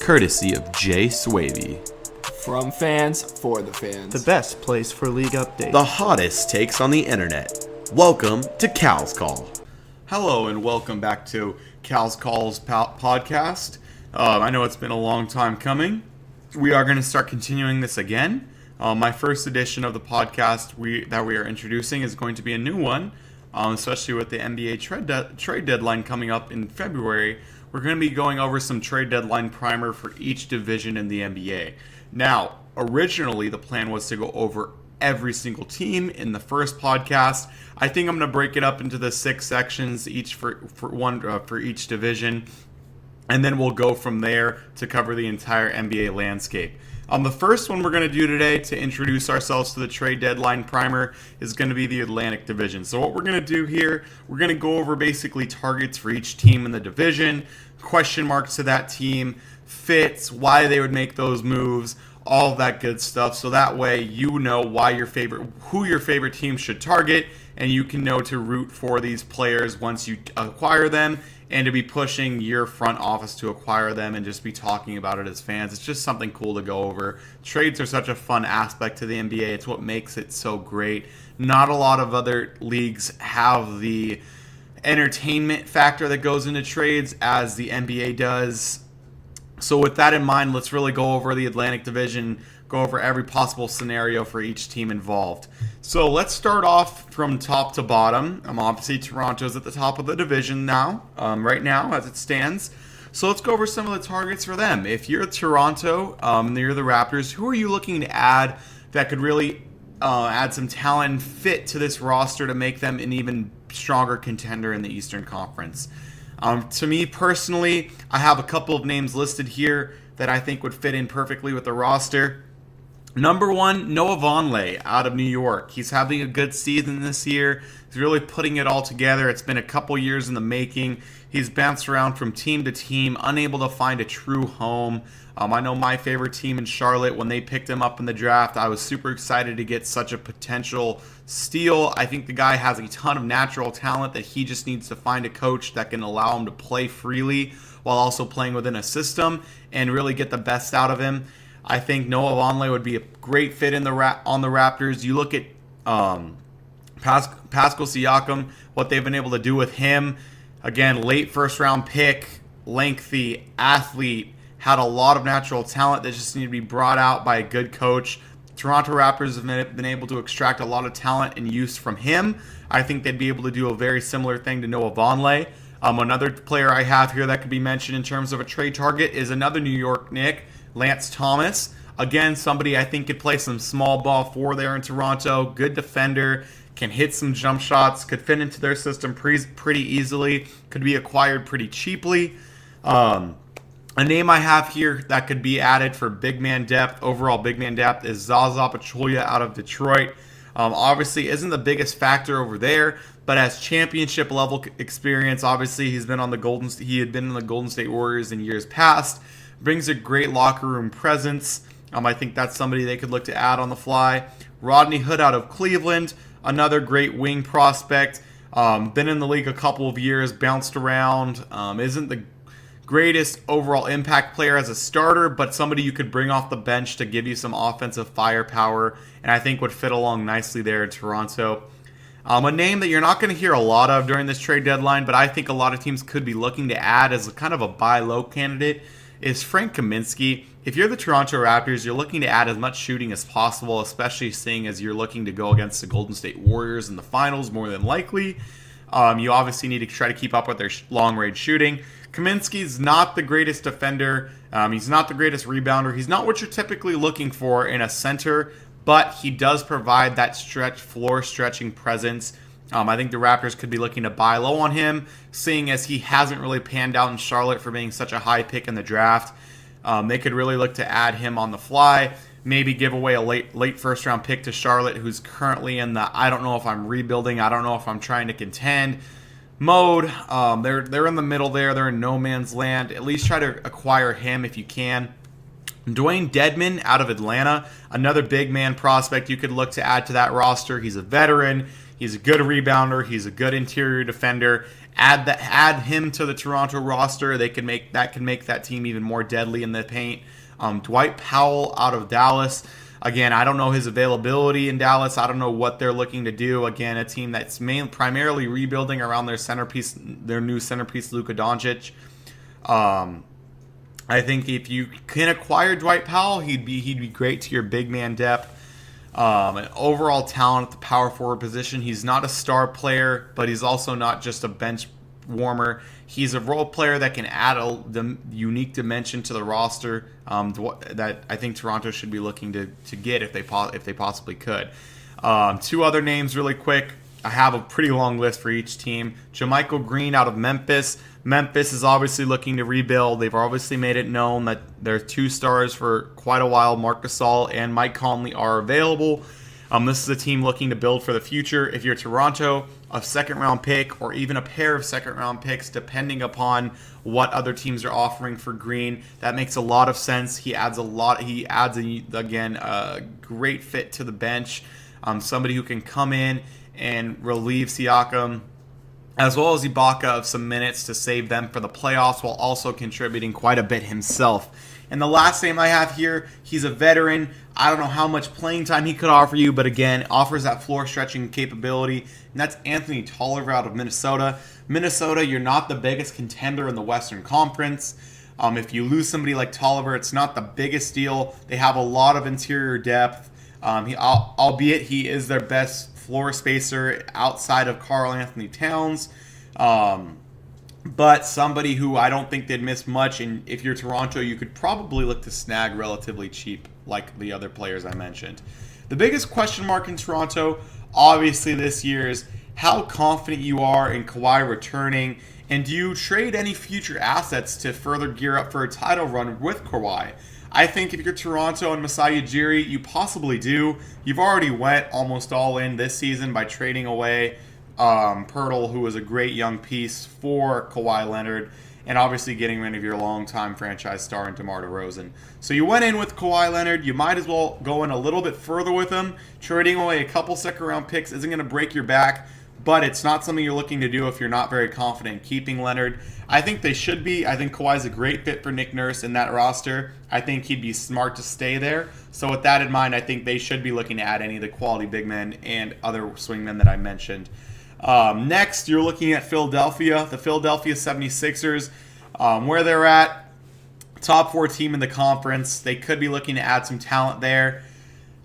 courtesy of Jay Swavey. From fans for the fans. The best place for league updates. The hottest takes on the internet. Welcome to Cal's Call. Hello and welcome back to Cal's Call's podcast. I know it's been a long time coming. We are going to start continuing this again. My first edition of the podcast that we are introducing is going to be a new one, especially with the NBA trade deadline coming up in February. We're going to be going over some trade deadline primer for each division in the NBA. Now, originally the plan was to go over every single team in the first podcast. I think I'm going to break it up into the 6 sections, each for each division, and then we'll go from there to cover the entire NBA landscape. The first one we're going to do today to introduce ourselves to the trade deadline primer is going to be the Atlantic Division. So what we're going to do here, we're going to go over basically targets for each team in the division, question marks to that team, fits, why they would make those moves, all of that good stuff. So that way you know who your favorite team should target, and you can know to root for these players once you acquire them, and to be pushing your front office to acquire them and just be talking about it as fans. It's just something cool to go over. Trades are such a fun aspect to the NBA. It's what makes it so great. Not a lot of other leagues have the entertainment factor that goes into trades as the NBA does. So with that in mind, let's really go over the Atlantic Division, go over every possible scenario for each team involved. So let's start off from top to bottom. Obviously, Toronto's at the top of the division now, right now as it stands. So let's go over some of the targets for them. If you're Toronto, you're the Raptors, who are you looking to add that could really add some talent and fit to this roster to make them an even stronger contender in the Eastern Conference? To me personally, I have a couple of names listed here that I think would fit in perfectly with the roster. Number one, Noah Vonleh out of New York. He's having a good season this year. He's really putting it all together. It's been a couple years in the making. He's bounced around from team to team, unable to find a true home. I know my favorite team in Charlotte, when they picked him up in the draft, I was super excited to get such a potential steal. I think the guy has a ton of natural talent that he just needs to find a coach that can allow him to play freely while also playing within a system and really get the best out of him. I think Noah Vonleh would be a great fit on the Raptors. You look at Pascal Siakam, what they've been able to do with him. Again, late first-round pick, lengthy athlete, had a lot of natural talent that just needed to be brought out by a good coach. Toronto Raptors have been able to extract a lot of talent and use from him. I think they'd be able to do a very similar thing to Noah Vonleh. Another player I have here that could be mentioned in terms of a trade target is another New York Knick, Lance Thomas. Again, somebody I think could play some small ball for there in Toronto. Good defender, can hit some jump shots, could fit into their system pretty easily, could be acquired pretty cheaply. A name I have here that could be added for big man depth, overall big man depth, is Zaza Pachulia out of Detroit. Obviously isn't the biggest factor over there, but as championship level experience, obviously he had been in the Golden State Warriors in years past. Brings a great locker room presence. I think that's somebody they could look to add on the fly. Rodney Hood out of Cleveland, another great wing prospect. Been in the league a couple of years, bounced around. Isn't the greatest overall impact player as a starter, but somebody you could bring off the bench to give you some offensive firepower, and I think would fit along nicely there in Toronto. A name that you're not going to hear a lot of during this trade deadline, but I think a lot of teams could be looking to add as a kind of a buy low candidate, is Frank Kaminsky. If you're the Toronto Raptors, you're looking to add as much shooting as possible, especially seeing as you're looking to go against the Golden State Warriors in the finals more than likely. You obviously need to try to keep up with their long-range shooting. Kaminsky's not the greatest defender. He's not the greatest rebounder. He's not what you're typically looking for in a center, but he does provide that floor-stretching presence. I think the Raptors could be looking to buy low on him, seeing as he hasn't really panned out in Charlotte for being such a high pick in the draft. They could really look to add him on the fly, maybe give away a late first-round pick to Charlotte, who's currently in the I don't know if I'm rebuilding, I don't know if I'm trying to contend mode. They're in the middle there. They're in no man's land. At least try to acquire him if you can. Dwayne Dedmon out of Atlanta, another big man prospect you could look to add to that roster. He's a veteran. He's a good rebounder. He's a good interior defender. Add him to the Toronto roster. That can make that team even more deadly in the paint. Dwight Powell out of Dallas. Again, I don't know his availability in Dallas. I don't know what they're looking to do. Again, a team that's primarily rebuilding around their new centerpiece, Luka Doncic. I think if you can acquire Dwight Powell, he'd be great to your big man depth. An overall talent at the power forward position. He's not a star player, but he's also not just a bench warmer. He's a role player that can add a unique dimension to the roster that I think Toronto should be looking to get if they possibly could. Two other names really quick. I have a pretty long list for each team. JaMychal Green out of Memphis. Memphis is obviously looking to rebuild. They've obviously made it known that their two stars for quite a while, Marc Gasol and Mike Conley, are available. This is a team looking to build for the future. If you're Toronto, a second-round pick or even a pair of second-round picks, depending upon what other teams are offering for Green, that makes a lot of sense. He adds a great fit to the bench. Somebody who can come in and relieve Siakam as well as Ibaka of some minutes to save them for the playoffs while also contributing quite a bit himself. And the last name I have here, he's a veteran. I don't know how much playing time he could offer you, but again, offers that floor stretching capability, and that's Anthony Tolliver out of Minnesota. Minnesota, you're not the biggest contender in the Western Conference. If you lose somebody like Tolliver, it's not the biggest deal. They have a lot of interior depth. Albeit he is their best floor spacer outside of Karl Anthony Towns. But somebody who I don't think they'd miss much, and if you're Toronto, you could probably look to snag relatively cheap like the other players I mentioned. The biggest question mark in Toronto, obviously this year, is how confident you are in Kawhi returning, and do you trade any future assets to further gear up for a title run with Kawhi? I think if you're Toronto and Masai Ujiri, you possibly do. You've already went almost all in this season by trading away Poeltl, who was a great young piece, for Kawhi Leonard, and obviously getting rid of your longtime franchise star in DeMar DeRozan. So you went in with Kawhi Leonard. You might as well go in a little bit further with him. Trading away a couple second-round picks isn't going to break your back, but it's not something you're looking to do if you're not very confident in keeping Leonard. I think they should be. I think Kawhi's a great fit for Nick Nurse in that roster. I think he'd be smart to stay there. So with that in mind, I think they should be looking to add any of the quality big men and other swingmen that I mentioned. Next, you're looking at Philadelphia, the Philadelphia 76ers, where they're at. Top 4 team in the conference. They could be looking to add some talent there.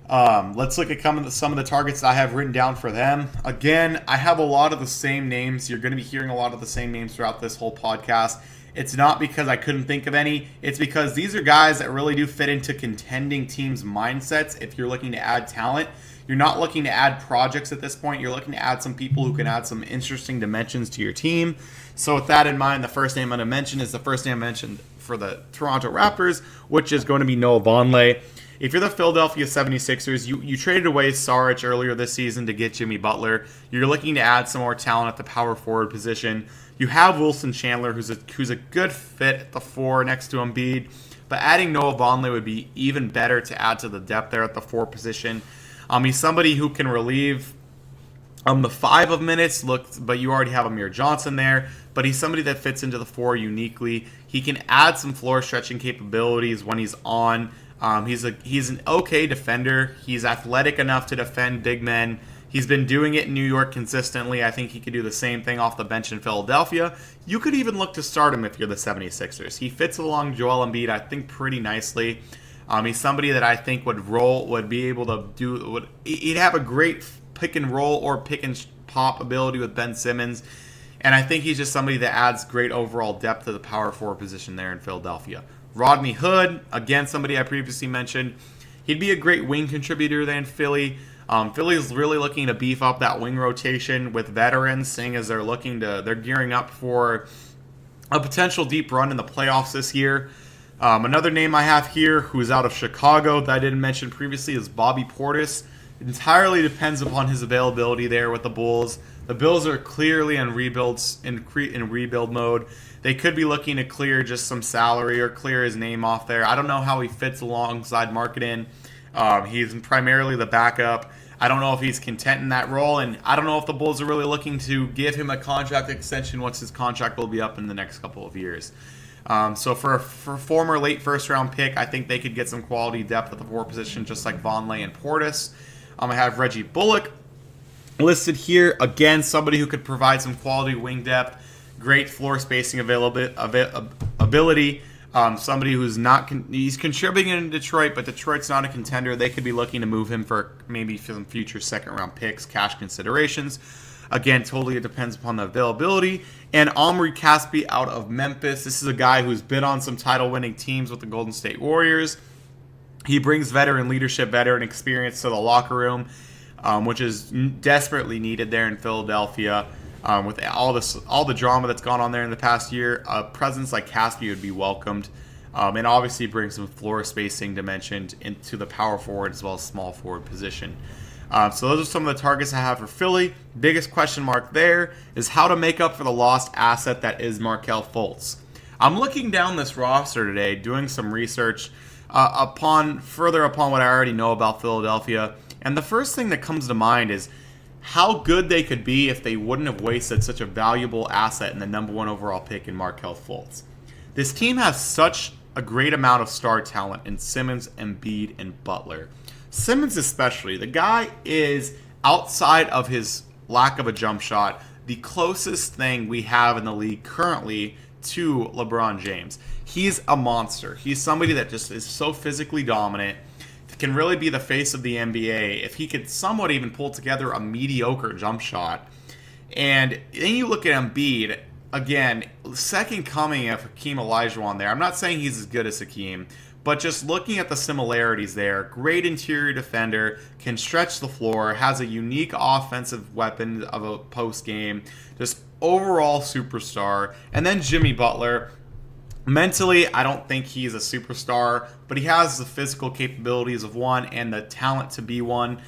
Let's look at some of the targets that I have written down for them. Again, I have a lot of the same names. You're going to be hearing a lot of the same names throughout this whole podcast. It's not because I couldn't think of any. It's because these are guys that really do fit into contending teams' mindsets if you're looking to add talent. You're not looking to add projects at this point. You're looking to add some people who can add some interesting dimensions to your team. So with that in mind, the first name I'm going to mention is the first name I mentioned for the Toronto Raptors, which is going to be Noah Vonleh. If you're the Philadelphia 76ers, you traded away Saric earlier this season to get Jimmy Butler. You're looking to add some more talent at the power forward position. You have Wilson Chandler, who's a good fit at the 4 next to Embiid. But adding Noah Vonleh would be even better to add to the depth there at the 4 position. He's somebody who can relieve the 5 of minutes, but you already have Amir Johnson there. But he's somebody that fits into the 4 uniquely. He can add some floor stretching capabilities when he's on. He's an okay defender. He's athletic enough to defend big men. He's been doing it in New York consistently. I think he could do the same thing off the bench in Philadelphia. You could even look to start him if you're the 76ers. He fits along Joel Embiid, I think, pretty nicely. He's somebody that I think he'd have a great pick and roll or pick and pop ability with Ben Simmons. And I think he's just somebody that adds great overall depth to the power forward position there in Philadelphia. Rodney Hood, again, somebody I previously mentioned. He'd be a great wing contributor there in Philly. Philly's really looking to beef up that wing rotation with veterans, seeing as they're gearing up for a potential deep run in the playoffs this year. Another name I have here who's out of Chicago that I didn't mention previously is Bobby Portis. It entirely depends upon his availability there with the Bulls. The Bills are clearly in rebuild mode. They could be looking to clear just some salary or clear his name off there. I don't know how he fits alongside Markkanen. He's primarily the backup. I don't know if he's content in that role, and I don't know if the Bulls are really looking to give him a contract extension once his contract will be up in the next couple of years. So for former late first-round pick, I think they could get some quality depth at the forward position, just like Vonleh and Portis. I have Reggie Bullock listed here. Again, somebody who could provide some quality wing depth, great floor spacing ability. Somebody who's not he's contributing in Detroit, but Detroit's not a contender. They could be looking to move him for maybe some future second-round picks, cash considerations. Again, totally it depends upon the availability. And Omri Caspi out of Memphis. This is a guy who's been on some title-winning teams with the Golden State Warriors. He brings veteran leadership, veteran experience to the locker room, which is desperately needed there in Philadelphia. With all the drama that's gone on there in the past year, a presence like Caspi would be welcomed, and obviously brings some floor spacing dimension into the power forward as well as small forward position. So those are some of the targets I have for Philly. Biggest question mark there is how to make up for the lost asset that is Markelle Fultz. I'm looking down this roster today, doing some research upon what I already know about Philadelphia, and the first thing that comes to mind is how good they could be if they wouldn't have wasted such a valuable asset in the number 1 overall pick in Markelle Fultz. This team has such a great amount of star talent in Simmons, Embiid, and Butler. Simmons especially. The guy is, outside of his lack of a jump shot, the closest thing we have in the league currently to LeBron James. He's a monster. He's somebody that just is so physically dominant, can really be the face of the NBA if he could somewhat even pull together a mediocre jump shot. And then you look at Embiid, again, second coming of Hakeem Olajuwon there. I'm not saying he's as good as Hakeem, but just looking at the similarities there, great interior defender, can stretch the floor, has a unique offensive weapon of a post game, just overall superstar. And then Jimmy Butler. Mentally, I don't think he's a superstar, but he has the physical capabilities of one and the talent to be one.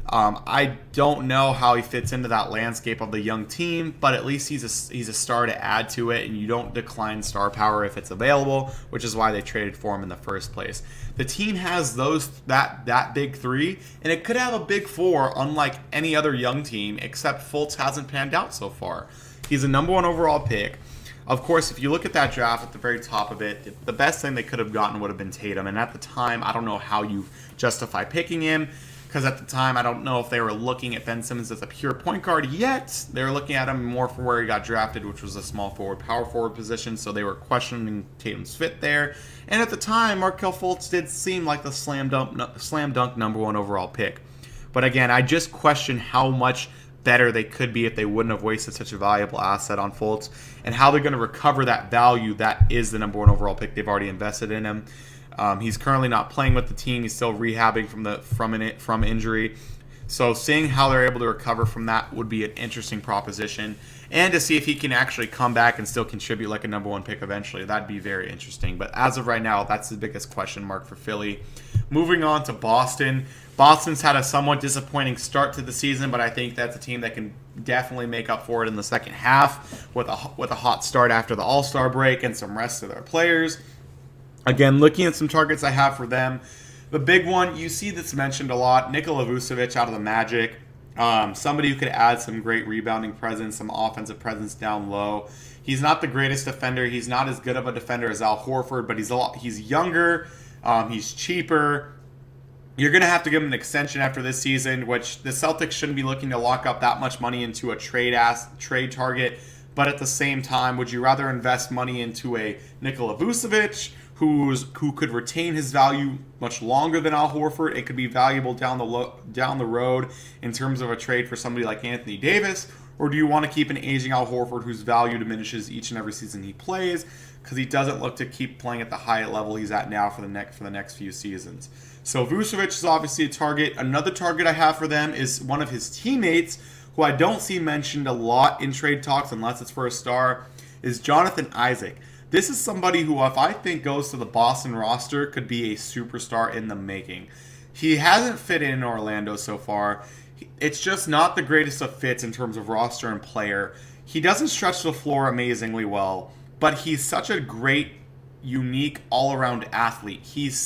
I don't know how he fits into that landscape of the young team, but at least he's a star to add to it, and you don't decline star power if it's available, which is why they traded for him in the first place. The team has that big three, and it could have a big four, unlike any other young team, except Fultz hasn't panned out so far. He's a number 1 overall pick. Of course, if you look at that draft at the very top of it, the best thing they could have gotten would have been Tatum. And at the time, I don't know how you justify picking him, because at the time, I don't know if they were looking at Ben Simmons as a pure point guard yet. They were looking at him more for where he got drafted, which was a small forward, power forward position. So they were questioning Tatum's fit there. And at the time, Markelle Fultz did seem like the slam dunk number 1 overall pick. But again, I just question how much better they could be if they wouldn't have wasted such a valuable asset on Fultz, and how they're going to recover that value that is the number 1 overall pick. They've already invested in him. He's currently not playing with the team. He's still rehabbing from injury. So seeing how they're able to recover from that would be an interesting proposition, and to see if he can actually come back and still contribute like a number 1 pick eventually. That'd be very interesting. But as of right now, that's the biggest question mark for Philly. Moving on to Boston. Boston's had a somewhat disappointing start to the season, but I think that's a team that can definitely make up for it in the second half with a hot start after the All-Star break and some rest of their players. Again, looking at some targets I have for them, the big one, you see this mentioned a lot, Nikola Vucevic out of the Magic. Somebody who could add some great rebounding presence, some offensive presence down low. He's not the greatest defender. He's not as good of a defender as Al Horford, but he's younger. He's cheaper. You're going to have to give him an extension after this season, which the Celtics shouldn't be looking to lock up that much money into a trade target. But at the same time, would you rather invest money into a Nikola Vucevic, who could retain his value much longer than Al Horford? It could be valuable down the road in terms of a trade for somebody like Anthony Davis. Or do you want to keep an aging Al Horford whose value diminishes each and every season he plays because he doesn't look to keep playing at the high level he's at now for the next few seasons? So Vucevic is obviously a target. Another target I have for them is one of his teammates, who I don't see mentioned a lot in trade talks unless it's for a star, is Jonathan Isaac. This is somebody who, if I think goes to the Boston roster, could be a superstar in the making. He hasn't fit in Orlando so far. It's just not the greatest of fits in terms of roster and player. He doesn't stretch the floor amazingly well, but he's such a great, unique, all-around athlete. He's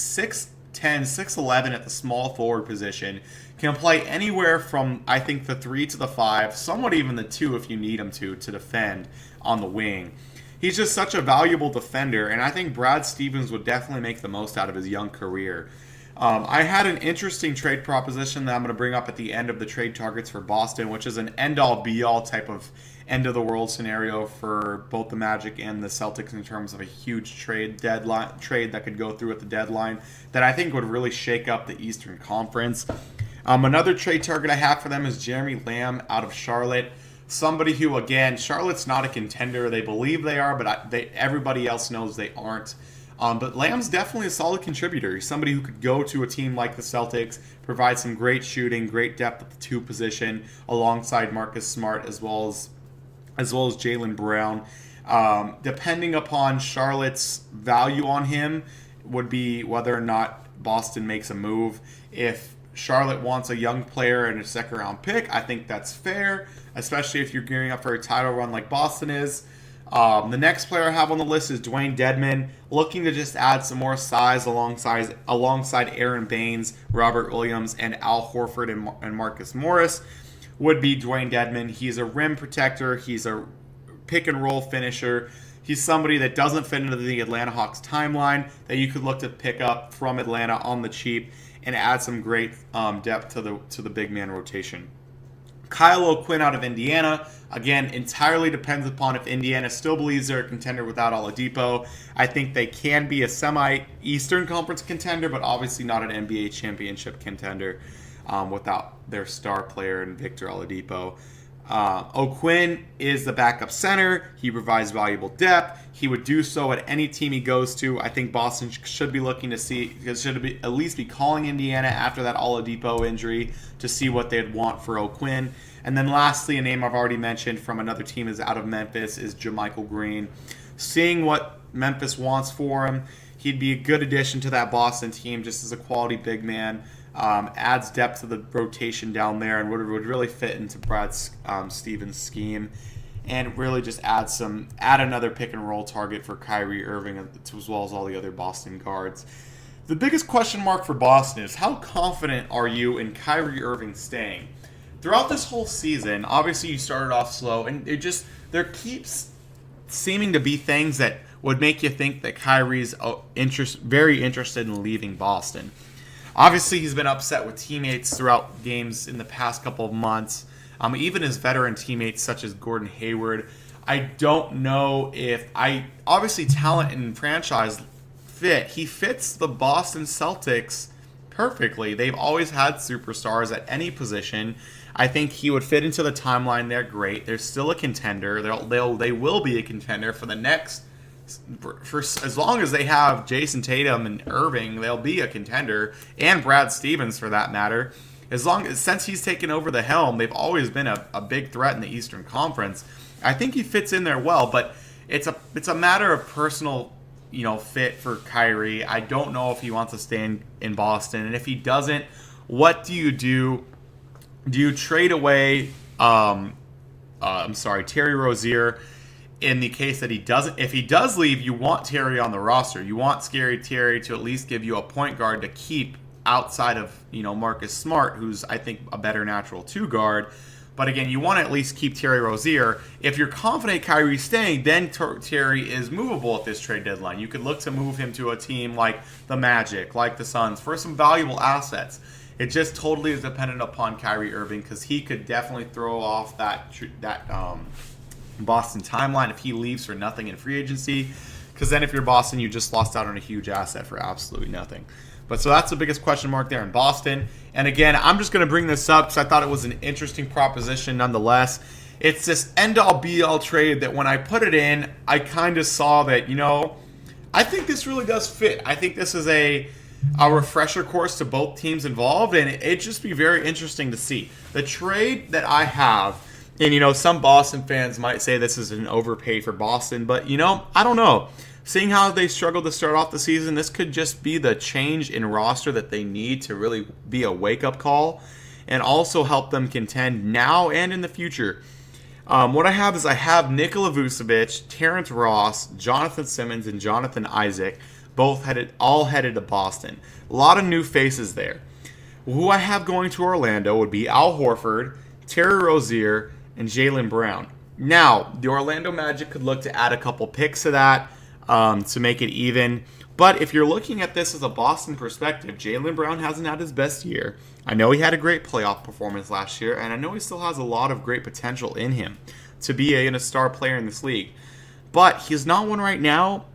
6'11" at the small forward position. Can play anywhere from, I think, the 3 to the 5, somewhat even the 2 if you need him to defend on the wing. He's just such a valuable defender, and I think Brad Stevens would definitely make the most out of his young career. I had an interesting trade proposition that I'm going to bring up at the end of the trade targets for Boston, which is an end-all, be-all type of end-of-the-world scenario for both the Magic and the Celtics in terms of a huge trade that could go through at the deadline that I think would really shake up the Eastern Conference. Another trade target I have for them is Jeremy Lamb out of Charlotte. Somebody who, again, Charlotte's not a contender. They believe they are, but everybody else knows they aren't. But Lamb's definitely a solid contributor. He's somebody who could go to a team like the Celtics, provide some great shooting, great depth at the 2 position, alongside Marcus Smart as well as Jaylen Brown. Depending upon Charlotte's value on him would be whether or not Boston makes a move. If Charlotte wants a young player and a second-round pick, I think that's fair, especially if you're gearing up for a title run like Boston is. The next player I have on the list is Dwayne Dedmon, looking to just add some more size alongside Aaron Baines, Robert Williams, and Al Horford and Marcus Morris. Would be Dwayne Dedmon. He's a rim protector. He's a pick-and-roll finisher. He's somebody that doesn't fit into the Atlanta Hawks timeline that you could look to pick up from Atlanta on the cheap and add some great depth to the big man rotation. Kyle O'Quinn out of Indiana, again, entirely depends upon if Indiana still believes they're a contender without Oladipo. I think they can be a semi-Eastern Conference contender, but obviously not an NBA championship contender without their star player in Victor Oladipo. O'Quinn is the backup center. He provides valuable depth. He would do so at any team he goes to. I think Boston should be looking to see, at least be calling Indiana after that Oladipo injury to see what they'd want for O'Quinn. And then lastly, a name I've already mentioned from another team is out of Memphis is JaMychal Green. Seeing what Memphis wants for him, he'd be a good addition to that Boston team just as a quality big man. Adds depth to the rotation down there and would really fit into Brad Stevens' scheme, and really just add another pick and roll target for Kyrie Irving as well as all the other Boston guards. The biggest question mark for Boston is how confident are you in Kyrie Irving staying? Throughout this whole season, obviously you started off slow, and there keeps seeming to be things that would make you think that Kyrie's very interested in leaving Boston. Obviously, he's been upset with teammates throughout games in the past couple of months. Even his veteran teammates such as Gordon Hayward. I don't know if obviously talent and franchise fit. He fits the Boston Celtics perfectly. They've always had superstars at any position. I think he would fit into the timeline there great. They're still a contender. They will be a contender for the next. For as long as they have Jason Tatum and Irving, they'll be a contender, and Brad Stevens for that matter. Since he's taken over the helm, they've always been a big threat in the Eastern Conference. I think he fits in there well, but it's a matter of personal, fit for Kyrie. I don't know if he wants to stay in Boston, and if he doesn't, what do you do? Do you trade away? Terry Rozier? In the case that he doesn't, if he does leave, you want Terry on the roster. You want Scary Terry to at least give you a point guard to keep outside of, Marcus Smart, who's, I think, a better natural 2 guard. But again, you want to at least keep Terry Rozier. If you're confident Kyrie's staying, then Terry is movable at this trade deadline. You could look to move him to a team like the Magic, like the Suns, for some valuable assets. It just totally is dependent upon Kyrie Irving, because he could definitely throw off that Boston timeline if he leaves for nothing in free agency, because then if you're Boston, you just lost out on a huge asset for absolutely nothing. But so that's the biggest question mark there in Boston. And again, I'm just going to bring this up because I thought it was an interesting proposition nonetheless. It's this end-all be-all trade that when I put it in, I kind of saw that, I think this really does fit. I think this is a refresher course to both teams involved, and it'd just be very interesting to see. The trade that I have, and, some Boston fans might say this is an overpay for Boston, but, I don't know. Seeing how they struggled to start off the season, this could just be the change in roster that they need to really be a wake-up call and also help them contend now and in the future. What I have is Nikola Vucevic, Terrence Ross, Jonathan Simmons, and Jonathan Isaac, all headed to Boston. A lot of new faces there. Who I have going to Orlando would be Al Horford, Terry Rozier, and Jaylen Brown. Now, the Orlando Magic could look to add a couple picks to that to make it even. But if you're looking at this as a Boston perspective, Jaylen Brown hasn't had his best year. I know he had a great playoff performance last year, and I know he still has a lot of great potential in him to be a star player in this league. But he's not one right now.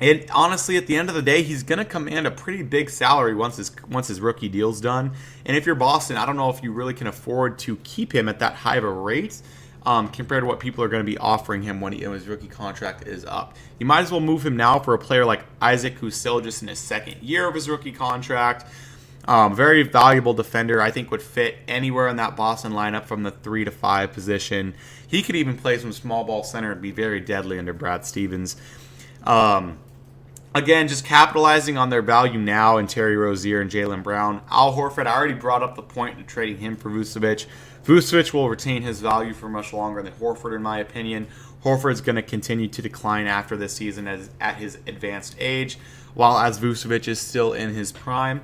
And honestly, at the end of the day, he's going to command a pretty big salary once his rookie deal's done. And if you're Boston, I don't know if you really can afford to keep him at that high of a rate compared to what people are going to be offering him when his rookie contract is up. You might as well move him now for a player like Isaac, who's still just in his second year of his rookie contract. Very valuable defender. I think would fit anywhere in that Boston lineup from the 3 to 5 position. He could even play some small ball center and be very deadly under Brad Stevens. Again, just capitalizing on their value now in Terry Rozier and Jaylen Brown. Al Horford, I already brought up the point in trading him for Vucevic. Vucevic will retain his value for much longer than Horford, in my opinion. Horford's going to continue to decline after this season at his advanced age, while as Vucevic is still in his prime.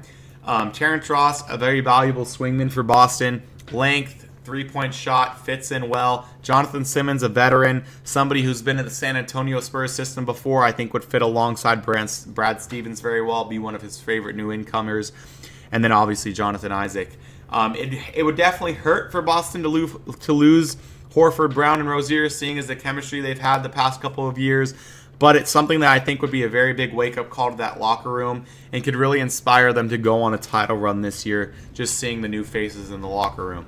Terrence Ross, a very valuable swingman for Boston. Length, three-point shot, fits in well. Jonathan Simmons, a veteran, somebody who's been in the San Antonio Spurs system before, I think would fit alongside Brad Stevens very well, be one of his favorite new incomers. And then obviously Jonathan Isaac. It would definitely hurt for Boston to lose Horford, Brown, and Rozier, seeing as the chemistry they've had the past couple of years. But it's something that I think would be a very big wake-up call to that locker room and could really inspire them to go on a title run this year, just seeing the new faces in the locker room.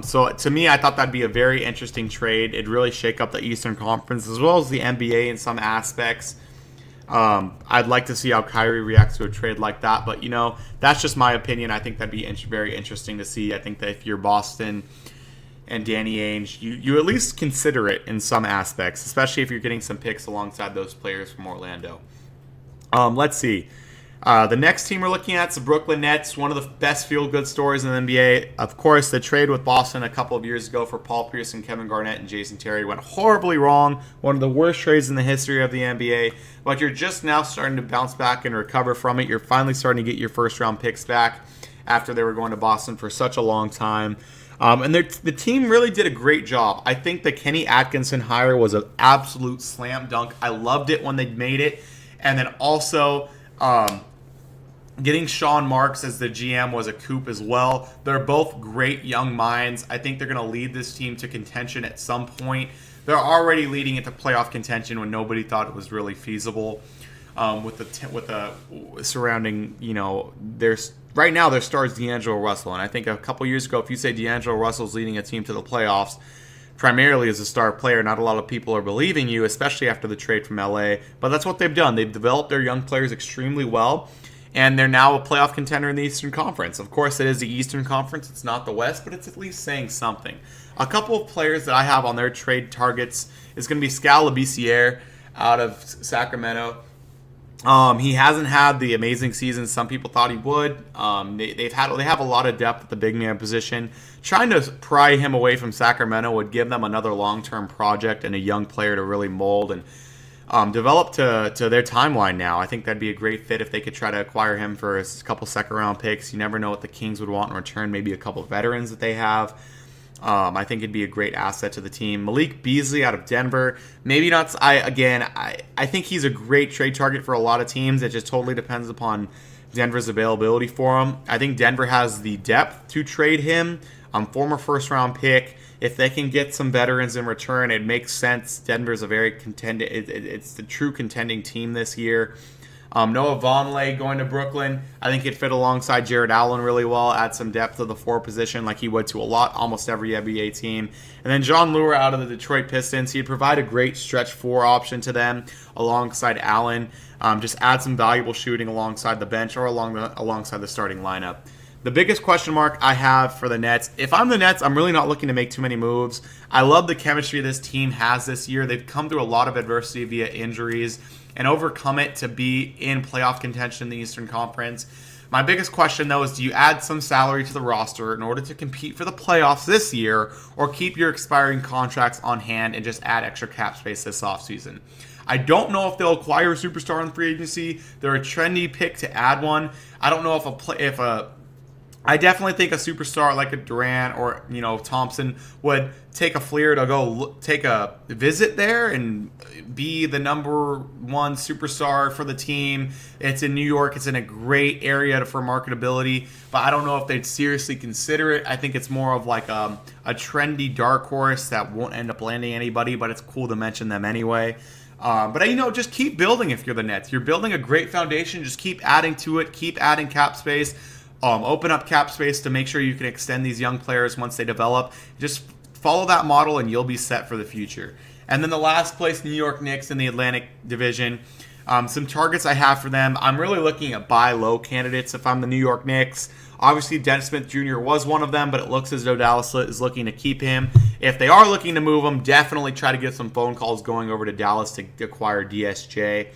So to me, I thought that'd be a very interesting trade. It'd really shake up the Eastern Conference as well as the NBA in some aspects. I'd like to see how Kyrie reacts to a trade like that, but that's just my opinion. I think that'd be very interesting to see. I think that if you're Boston and Danny Ainge, you at least consider it in some aspects, especially if you're getting some picks alongside those players from Orlando. Let's see. The next team we're looking at is the Brooklyn Nets, one of the best feel-good stories in the NBA. Of course, the trade with Boston a couple of years ago for Paul Pierce and Kevin Garnett and Jason Terry went horribly wrong, one of the worst trades in the history of the NBA, but you're just now starting to bounce back and recover from it. You're finally starting to get your first-round picks back after they were going to Boston for such a long time. And the team really did a great job. I think the Kenny Atkinson hire was an absolute slam dunk. I loved it when they made it. And then also getting Sean Marks as the GM was a coup as well. They're both great young minds. I think they're going to lead this team to contention at some point. They're already leading it to playoff contention when nobody thought it was really feasible. With the surrounding, right now their star is D'Angelo Russell, and I think a couple years ago, if you say D'Angelo Russell's leading a team to the playoffs, primarily as a star player, not a lot of people are believing you, especially after the trade from LA. But that's what they've done. They've developed their young players extremely well, and they're now a playoff contender in the Eastern Conference. Of course, it is the Eastern Conference. It's not the West, but it's at least saying something. A couple of players that I have on their trade targets is going to be Skal Labissiere out of Sacramento. He hasn't had the amazing season some people thought he would. They have a lot of depth at the big man position. Trying to pry him away from Sacramento would give them another long-term project and a young player to really mold and develop to their timeline now. I think that'd be a great fit if they could try to acquire him for a couple second-round picks. You never know what the Kings would want in return. Maybe a couple veterans that they have. I think it'd be a great asset to the team. Malik Beasley out of Denver. Maybe not. I think he's a great trade target for a lot of teams. It just totally depends upon Denver's availability for him. I think Denver has the depth to trade him. Former first-round pick. If they can get some veterans in return, it makes sense. Denver's a very it's the true contending team this year. Noah Vonleh going to Brooklyn. I think he'd fit alongside Jared Allen really well, add some depth to the 4 position like he would to almost every NBA team. And then John Lure out of the Detroit Pistons. He'd provide a great stretch 4 option to them alongside Allen. Just add some valuable shooting alongside the bench or alongside the starting lineup. The biggest question mark I have for the Nets, if I'm the Nets, I'm really not looking to make too many moves. I love the chemistry this team has this year. They've come through a lot of adversity via injuries and overcome it to be in playoff contention in the Eastern Conference. My biggest question, though, is do you add some salary to the roster in order to compete for the playoffs this year, or keep your expiring contracts on hand and just add extra cap space this offseason? I don't know if they'll acquire a superstar in free agency. They're a trendy pick to add one. I don't know I definitely think a superstar like a Durant or Thompson would take a fleer to go take a visit there and be the number one superstar for the team. It's in New York. It's in a great area for marketability, but I don't know if they'd seriously consider it. I think it's more of like a trendy dark horse that won't end up landing anybody, but it's cool to mention them anyway. But just keep building if you're the Nets. You're building a great foundation. Just keep adding to it. Keep adding cap space. Open up cap space to make sure you can extend these young players once they develop. Just follow that model and you'll be set for the future. And then the last place, New York Knicks in the Atlantic Division. Some targets I have for them. I'm really looking at buy low candidates if I'm the New York Knicks. Obviously, Dennis Smith Jr. was one of them, but it looks as though Dallas is looking to keep him. If they are looking to move him, definitely try to get some phone calls going over to Dallas to acquire DSJ.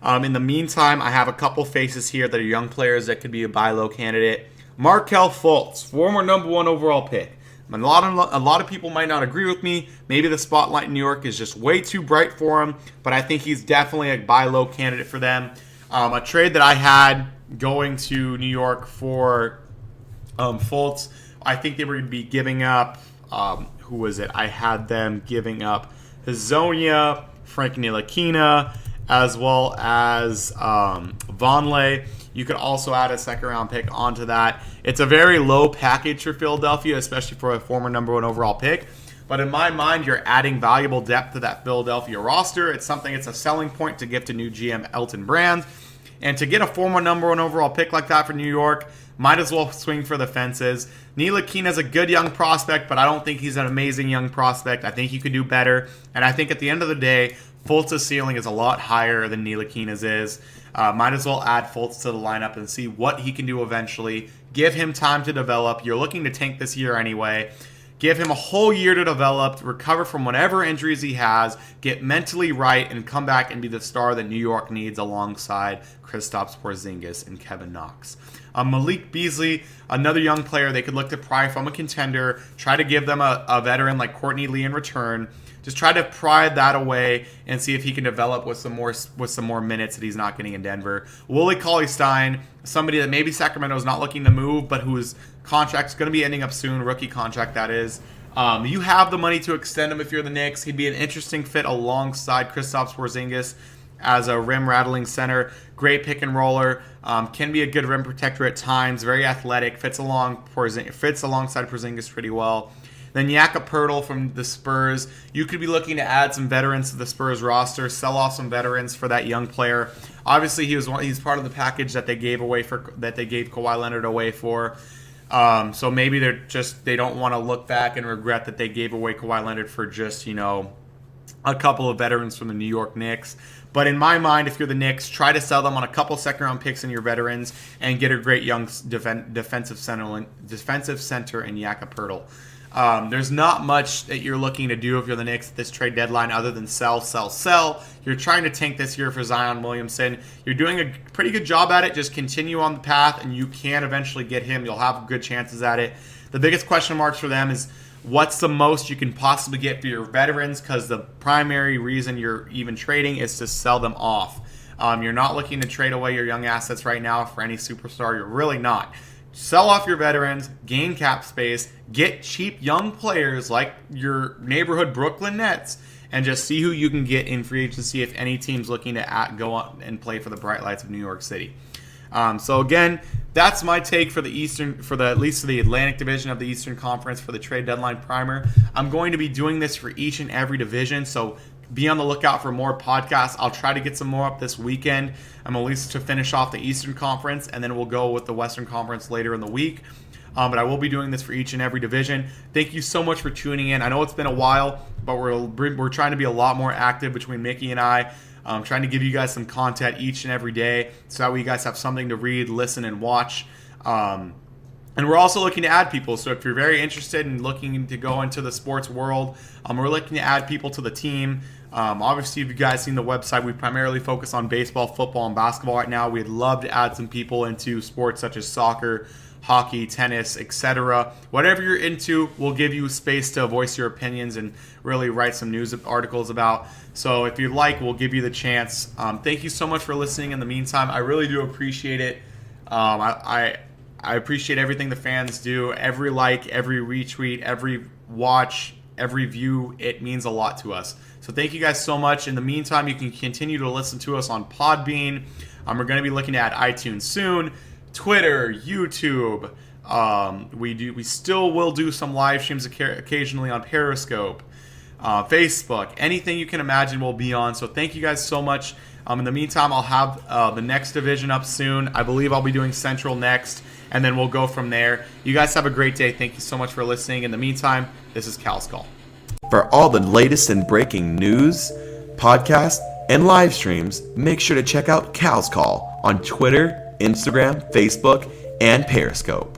In the meantime, I have a couple faces here that are young players that could be a buy low candidate. Markelle Fultz, former number 1 overall pick. A lot of people might not agree with me. Maybe the spotlight in New York is just way too bright for him, but I think he's definitely a buy low candidate for them. A trade that I had going to New York for Fultz, I think they were going to be giving up, who was it? I had them giving up Hazonia, Frank Ntilikina, as well as Vonleh. You could also add a second-round pick onto that. It's a very low package for Philadelphia, especially for a former number 1 overall pick. But in my mind, you're adding valuable depth to that Philadelphia roster. It's a selling point to give to new GM Elton Brand. And to get a former number 1 overall pick like that for New York, might as well swing for the fences. Ntilikina is a good young prospect, but I don't think he's an amazing young prospect. I think he could do better. And I think at the end of the day, Fultz's ceiling is a lot higher than Ntilikina's is. Might as well add Fultz to the lineup and see what he can do eventually. Give him time to develop. You're looking to tank this year anyway. Give him a whole year to develop, recover from whatever injuries he has, get mentally right, and come back and be the star that New York needs alongside Kristaps Porzingis and Kevin Knox. Malik Beasley, another young player they could look to pry from a contender. Try to give them a veteran like Courtney Lee in return. Just try to pry that away and see if he can develop with some more minutes that he's not getting in Denver. Willie Cauley-Stein, somebody that maybe Sacramento is not looking to move, but whose contract's going to be ending up soon, rookie contract that is. You have the money to extend him if you're the Knicks. He'd be an interesting fit alongside Kristaps Porzingis as a rim-rattling center. Great pick and roller. Can be a good rim protector at times. Very athletic. Fits alongside Porzingis pretty well. Then Jakob Poeltl from the Spurs. You could be looking to add some veterans to the Spurs roster, sell off some veterans for that young player. Obviously, he's part of the package that they gave Kawhi Leonard away for. So maybe they don't want to look back and regret that they gave away Kawhi Leonard for just a couple of veterans from the New York Knicks. But in my mind, if you're the Knicks, try to sell them on a couple second-round picks in your veterans and get a great young defensive center in Jakob Poeltl. There's not much that you're looking to do if you're the Knicks at this trade deadline other than sell. You're trying to tank this year for Zion Williamson. You're doing a pretty good job at it. Just continue on the path, and you can eventually get him. You'll have good chances at it. The biggest question marks for them is what's the most you can possibly get for your veterans, because the primary reason you're even trading is to sell them off. You're not looking to trade away your young assets right now for any superstar. You're really not. Sell off your veterans, gain cap space, get cheap young players like your neighborhood Brooklyn Nets, and just see who you can get in free agency if any team's looking to go on and play for the bright lights of New York City. So again, that's my take for at least the Atlantic Division of the Eastern Conference for the trade deadline primer. I'm going to be doing this for each and every division, so be on the lookout for more podcasts. I'll try to get some more up this weekend. I'm at least to finish off the Eastern Conference, and then we'll go with the Western Conference later in the week. But I will be doing this for each and every division. Thank you so much for tuning in. I know it's been a while, but we're trying to be a lot more active between Mickey and I. Trying to give you guys some content each and every day, so that way you guys have something to read, listen, and watch. And we're also looking to add people. So if you're very interested in looking to go into the sports world, we're looking to add people to the team. Obviously, if you guys seen the website, we primarily focus on baseball, football, and basketball right now. We'd love to add some people into sports such as soccer, hockey, tennis, etc. Whatever you're into, we'll give you space to voice your opinions and really write some news articles about. So if you'd like, we'll give you the chance. Thank you so much for listening in the meantime. I really do appreciate it. I appreciate everything the fans do. Every like, every retweet, every watch, every view, it means a lot to us. So thank you guys so much. In the meantime, you can continue to listen to us on Podbean. We're going to be looking at iTunes soon, Twitter, YouTube. We still will do some live streams occasionally on Periscope, Facebook. Anything you can imagine will be on. So thank you guys so much. In the meantime, I'll have the next division up soon. I believe I'll be doing Central next, and then we'll go from there. You guys have a great day. Thank you so much for listening. In the meantime, this is Cal's Call. For all the latest and breaking news, podcasts, and live streams, make sure to check out Cal's Call on Twitter, Instagram, Facebook, and Periscope.